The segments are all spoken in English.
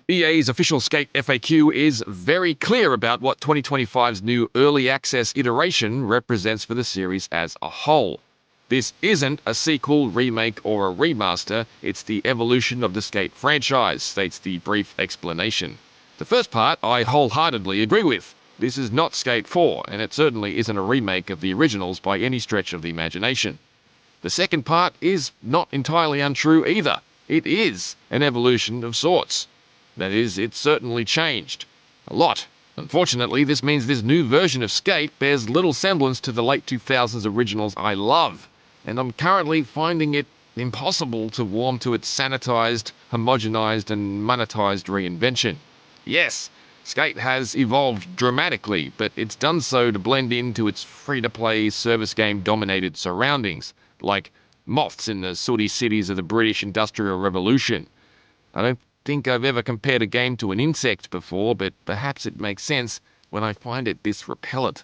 EA's official Skate FAQ is very clear about what 2025's new early access iteration represents for the series as a whole. This isn't a sequel, remake, or a remaster, it's the evolution of the Skate franchise, states the brief explanation. The first part I wholeheartedly agree with. This is not Skate 4, and it certainly isn't a remake of the originals by any stretch of the imagination. The second part is not entirely untrue either. It is an evolution of sorts. That is, it's certainly changed. A lot. Unfortunately, this means this new version of Skate bears little semblance to the late 2000s originals I love, and I'm currently finding it impossible to warm to its sanitized, homogenized, and monetized reinvention. Yes, Skate has evolved dramatically, but it's done so to blend into its free-to-play, service game-dominated surroundings, like moths in the sooty cities of the British Industrial Revolution. I don't think I've ever compared a game to an insect before, but perhaps it makes sense when I find it this repellent.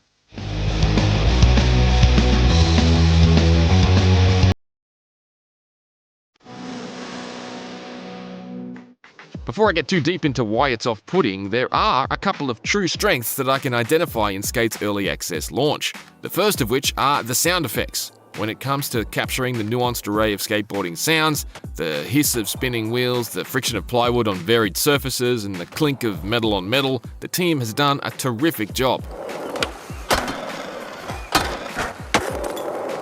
Before I get too deep into why it's off-putting, there are a couple of true strengths that I can identify in Skate's early access launch. The first of which are the sound effects. When it comes to capturing the nuanced array of skateboarding sounds, the hiss of spinning wheels, the friction of plywood on varied surfaces, and the clink of metal on metal, the team has done a terrific job.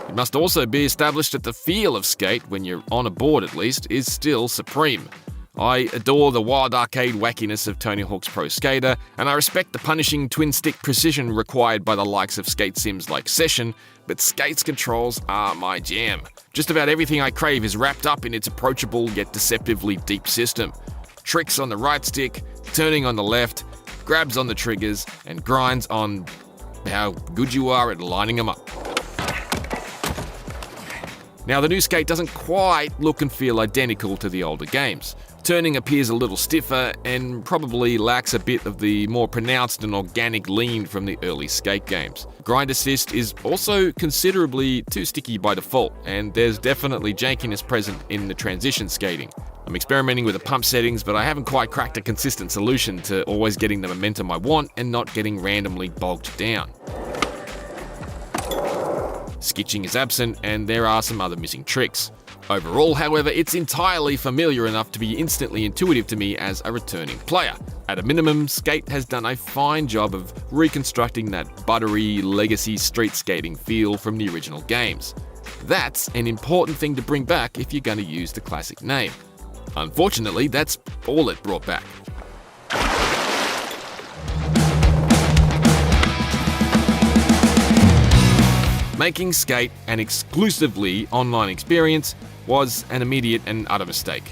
It must also be established that the feel of Skate, when you're on a board at least, is still supreme. I adore the wild arcade wackiness of Tony Hawk's Pro Skater, and I respect the punishing twin-stick precision required by the likes of skate sims like Session, but Skate's controls are my jam. Just about everything I crave is wrapped up in its approachable yet deceptively deep system. Tricks on the right stick, turning on the left, grabs on the triggers, and grinds on how good you are at lining them up. Now, the new Skate doesn't quite look and feel identical to the older games. Turning appears a little stiffer and probably lacks a bit of the more pronounced and organic lean from the early Skate games. Grind assist is also considerably too sticky by default, and there's definitely jankiness present in the transition skating. I'm experimenting with the pump settings, but I haven't quite cracked a consistent solution to always getting the momentum I want and not getting randomly bogged down. Skitching is absent, and there are some other missing tricks. Overall, however, it's entirely familiar enough to be instantly intuitive to me as a returning player. At a minimum, Skate has done a fine job of reconstructing that buttery, legacy street skating feel from the original games. That's an important thing to bring back if you're going to use the classic name. Unfortunately, that's all it brought back. Making Skate an exclusively online experience was an immediate and utter mistake.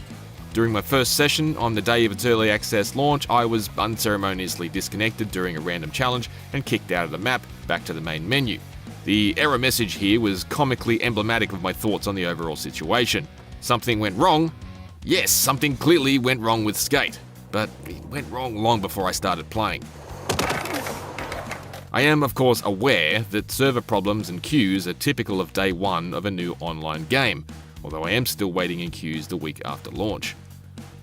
During my first session on the day of its early access launch, I was unceremoniously disconnected during a random challenge and kicked out of the map back to the main menu. The error message here was comically emblematic of my thoughts on the overall situation. Something went wrong. Yes, something clearly went wrong with Skate, but it went wrong long before I started playing. I am, of course, aware that server problems and queues are typical of day one of a new online game, although I am still waiting in queues the week after launch.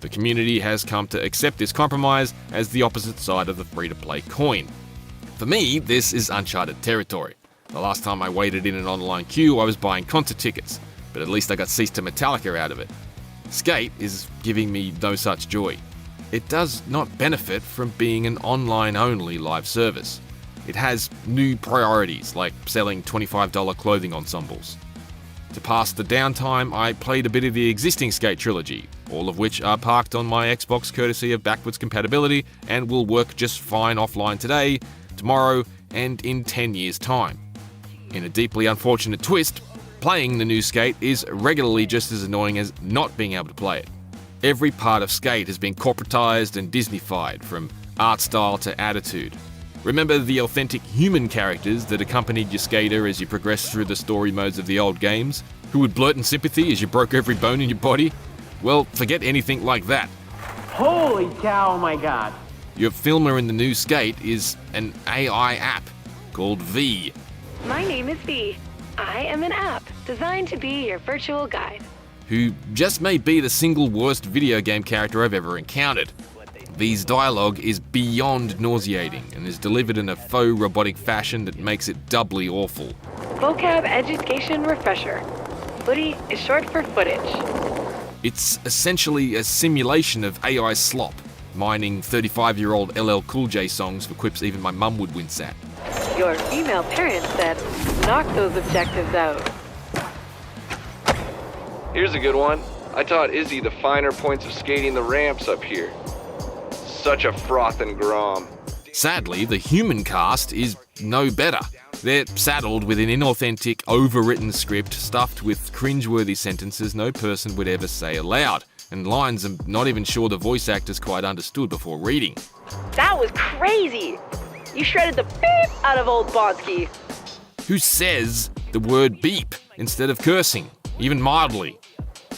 The community has come to accept this compromise as the opposite side of the free-to-play coin. For me, this is uncharted territory. The last time I waited in an online queue, I was buying concert tickets, but at least I got Cease to Metallica out of it. Skate is giving me no such joy. It does not benefit from being an online-only live service. It has new priorities, like selling $25 clothing ensembles. To pass the downtime, I played a bit of the existing Skate trilogy, all of which are parked on my Xbox courtesy of backwards compatibility and will work just fine offline today, tomorrow, and in 10 years' time. In a deeply unfortunate twist, playing the new Skate is regularly just as annoying as not being able to play it. Every part of Skate has been corporatized and Disneyfied, from art style to attitude. Remember the authentic human characters that accompanied your skater as you progressed through the story modes of the old games, who would blurt in sympathy as you broke every bone in your body? Well, forget anything like that. Holy cow, oh my god. Your filmer in the new Skate is an AI app called V. My name is V. I am an app designed to be your virtual guide. Who just may be the single worst video game character I've ever encountered. V's dialogue is beyond nauseating and is delivered in a faux robotic fashion that makes it doubly awful. Vocab education refresher. Footy is short for footage. It's essentially a simulation of AI slop, mining 35-year-old LL Cool J songs for quips even my mum would wince at. Your female parent said, knock those objectives out. Here's a good one. I taught Izzy the finer points of skating the ramps up here. Such a froth and grom. Sadly, the human cast is no better. They're saddled with an inauthentic, overwritten script stuffed with cringeworthy sentences no person would ever say aloud, and lines I'm not even sure the voice actors quite understood before reading. That was crazy! You shredded the beep out of old Bonsky. Who says the word beep instead of cursing, even mildly?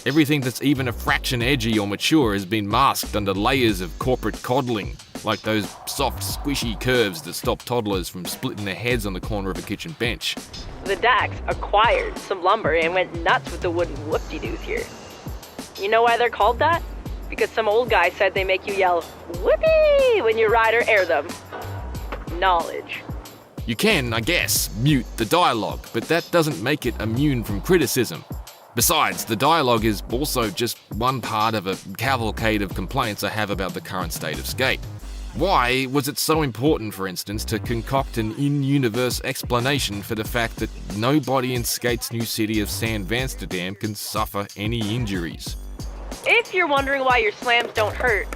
Everything that's even a fraction edgy or mature has been masked under layers of corporate coddling, like those soft, squishy curves that stop toddlers from splitting their heads on the corner of a kitchen bench. The Dax acquired some lumber and went nuts with the wooden whoop-de-doos here. You know why they're called that? Because some old guy said they make you yell, whoopee, when you ride or air them. Knowledge. You can, I guess, mute the dialogue, but that doesn't make it immune from criticism. Besides, the dialogue is also just one part of a cavalcade of complaints I have about the current state of Skate. Why was it so important, for instance, to concoct an in-universe explanation for the fact that nobody in Skate's new city of San Vansterdam can suffer any injuries? If you're wondering why your slams don't hurt,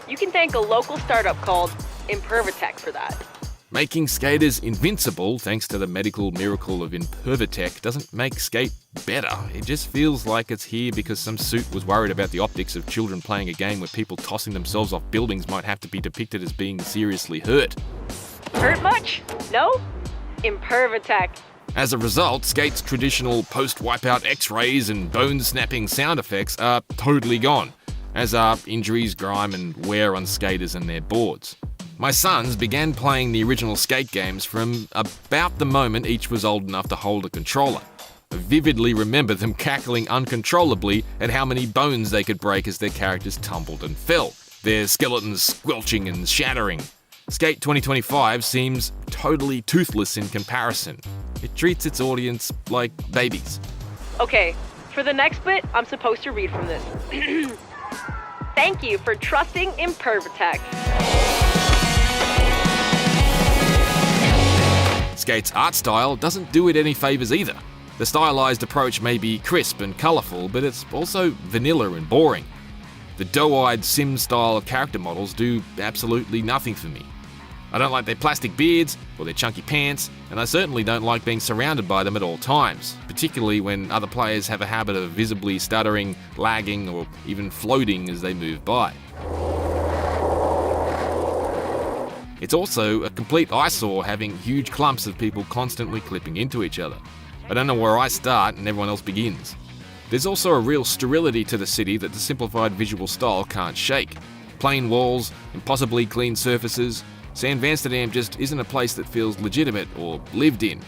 you can thank a local startup called Impromptu for that. Making skaters invincible thanks to the medical miracle of Impervatech doesn't make Skate better. It just feels like it's here because some suit was worried about the optics of children playing a game where people tossing themselves off buildings might have to be depicted as being seriously hurt. Hurt much? No? Impervatech. As a result, Skate's traditional post-wipeout x-rays and bone-snapping sound effects are totally gone, as are injuries, grime and wear on skaters and their boards. My sons began playing the original Skate games from about the moment each was old enough to hold a controller. I vividly remember them cackling uncontrollably at how many bones they could break as their characters tumbled and fell, their skeletons squelching and shattering. Skate 2025 seems totally toothless in comparison. It treats its audience like babies. Okay, for the next bit, I'm supposed to read from this. Thank you for trusting Impervatech. Skate's art style doesn't do it any favours either. The stylized approach may be crisp and colourful, but it's also vanilla and boring. The doe-eyed sim-style character models do absolutely nothing for me. I don't like their plastic beards or their chunky pants, and I certainly don't like being surrounded by them at all times, particularly when other players have a habit of visibly stuttering, lagging, or even floating as they move by. It's also a complete eyesore having huge clumps of people constantly clipping into each other. I don't know where I start and everyone else begins. There's also a real sterility to the city that the simplified visual style can't shake. Plain walls, impossibly clean surfaces. San Vansterdam just isn't a place that feels legitimate or lived in.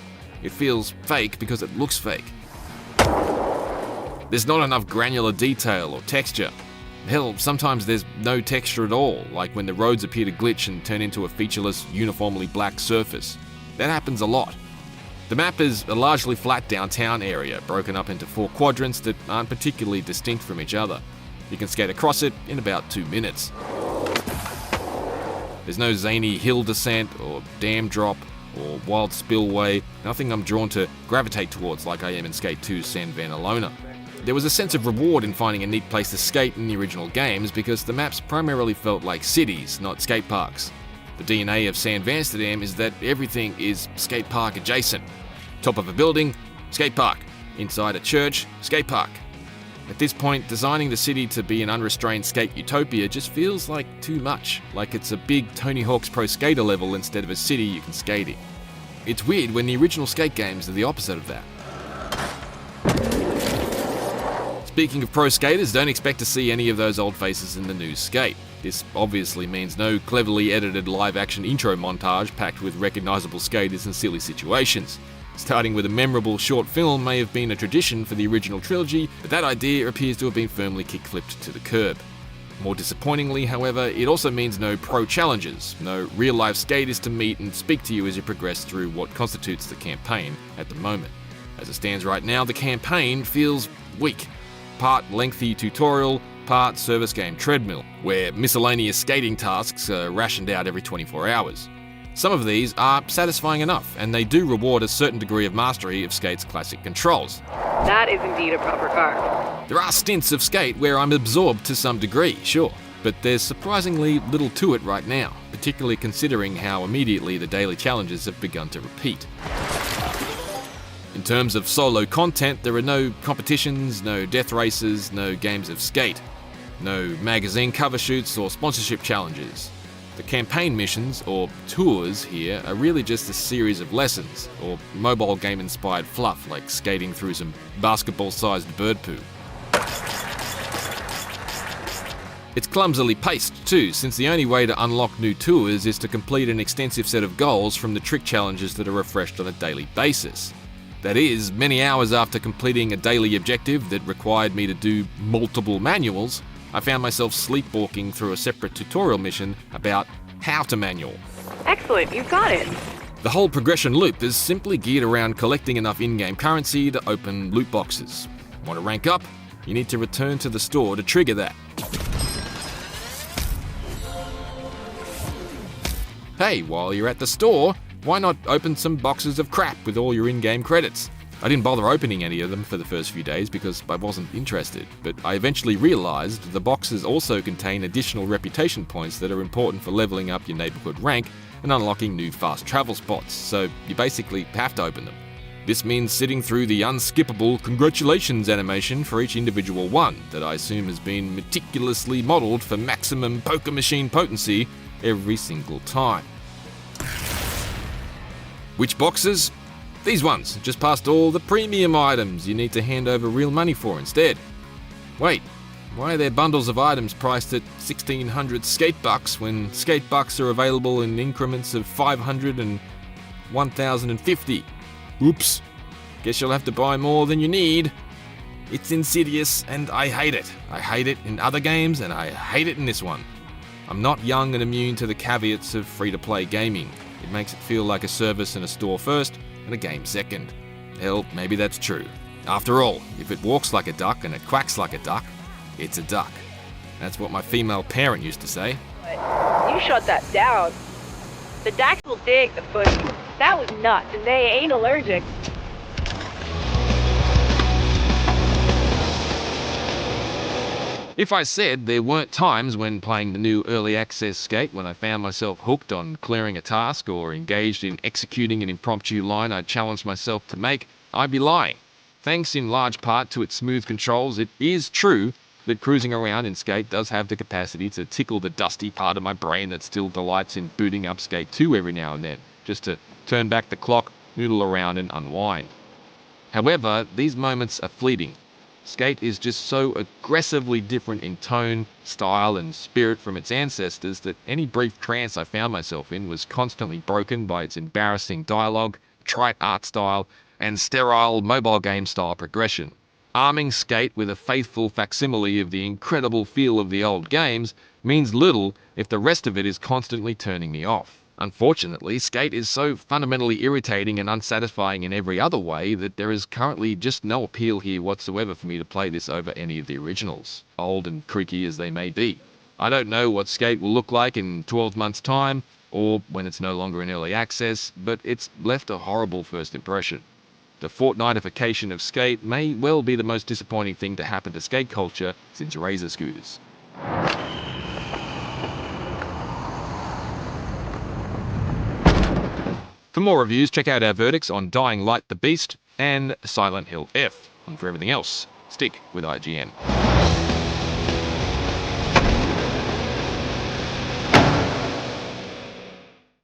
It feels fake because it looks fake. There's not enough granular detail or texture. Hell, sometimes there's no texture at all, like when the roads appear to glitch and turn into a featureless, uniformly black surface. That happens a lot. The map is a largely flat downtown area, broken up into 4 quadrants that aren't particularly distinct from each other. You can skate across it in about 2 minutes. There's no zany hill descent or dam drop or wild spillway, nothing I'm drawn to gravitate towards like I am in Skate 2's San Vanalona. There was a sense of reward in finding a neat place to skate in the original games because the maps primarily felt like cities, not skate parks. The DNA of San Vansterdam is that everything is skate park adjacent. Top of a building, skate park. Inside a church, skate park. At this point, designing the city to be an unrestrained skate utopia just feels like too much, like it's a big Tony Hawk's Pro Skater level instead of a city you can skate in. It's weird when the original skate games are the opposite of that. Speaking of pro skaters, don't expect to see any of those old faces in the new Skate. This obviously means no cleverly edited live-action intro montage packed with recognisable skaters and silly situations. Starting with a memorable short film may have been a tradition for the original trilogy, but that idea appears to have been firmly kick-flipped to the curb. More disappointingly, however, it also means no pro challenges, no real-life skaters to meet and speak to you as you progress through what constitutes the campaign at the moment. As it stands right now, the campaign feels weak. Part lengthy tutorial, part service game treadmill, where miscellaneous skating tasks are rationed out every 24 hours. Some of these are satisfying enough, and they do reward a certain degree of mastery of Skate's classic controls. That is indeed a proper car. There are stints of Skate where I'm absorbed to some degree, sure, but there's surprisingly little to it right now, particularly considering how immediately the daily challenges have begun to repeat. In terms of solo content, there are no competitions, no death races, no games of Skate, no magazine cover shoots or sponsorship challenges. The campaign missions, or tours here, are really just a series of lessons, or mobile game-inspired fluff like skating through some basketball-sized bird poo. It's clumsily paced too, since the only way to unlock new tours is to complete an extensive set of goals from the trick challenges that are refreshed on a daily basis. That is, many hours after completing a daily objective that required me to do multiple manuals, I found myself sleepwalking through a separate tutorial mission about how to manual. Excellent, you've got it. The whole progression loop is simply geared around collecting enough in-game currency to open loot boxes. Want to rank up? You need to return to the store to trigger that. Hey, while you're at the store, why not open some boxes of crap with all your in-game credits? I didn't bother opening any of them for the first few days because I wasn't interested, but I eventually realized the boxes also contain additional reputation points that are important for leveling up your neighborhood rank and unlocking new fast travel spots, so you basically have to open them. This means sitting through the unskippable congratulations animation for each individual one that I assume has been meticulously modeled for maximum poker machine potency every single time. Which boxes? These ones, just past all the premium items you need to hand over real money for instead. Wait, why are there bundles of items priced at 1,600 skate bucks when skate bucks are available in increments of 500 and 1,050? Oops, guess you'll have to buy more than you need. It's insidious and I hate it. I hate it in other games and I hate it in this one. I'm not young and immune to the caveats of free-to-play gaming. It makes it feel like a service in a store first and a game second. Hell, maybe that's true. After all, if it walks like a duck and it quacks like a duck, it's a duck. That's what my female parent used to say. You shut that down. The ducks will dig the pussy. That was nuts, and they ain't allergic. If I said there weren't times when playing the new early access Skate when I found myself hooked on clearing a task or engaged in executing an impromptu line I challenged myself to make, I'd be lying. Thanks in large part to its smooth controls, it is true that cruising around in Skate does have the capacity to tickle the dusty part of my brain that still delights in booting up Skate 2 every now and then, just to turn back the clock, noodle around and unwind. However, these moments are fleeting. Skate is just so aggressively different in tone, style, and spirit from its ancestors that any brief trance I found myself in was constantly broken by its embarrassing dialogue, trite art style, and sterile mobile game style progression. Arming Skate with a faithful facsimile of the incredible feel of the old games means little if the rest of it is constantly turning me off. Unfortunately, Skate is so fundamentally irritating and unsatisfying in every other way that there is currently just no appeal here whatsoever for me to play this over any of the originals, old and creaky as they may be. I don't know what Skate will look like in 12 months' time, or when it's no longer in early access, but it's left a horrible first impression. The Fortnitification of Skate may well be the most disappointing thing to happen to skate culture since razor scooters. For more reviews, check out our verdicts on Dying Light the Beast and Silent Hill F. And for everything else, stick with IGN.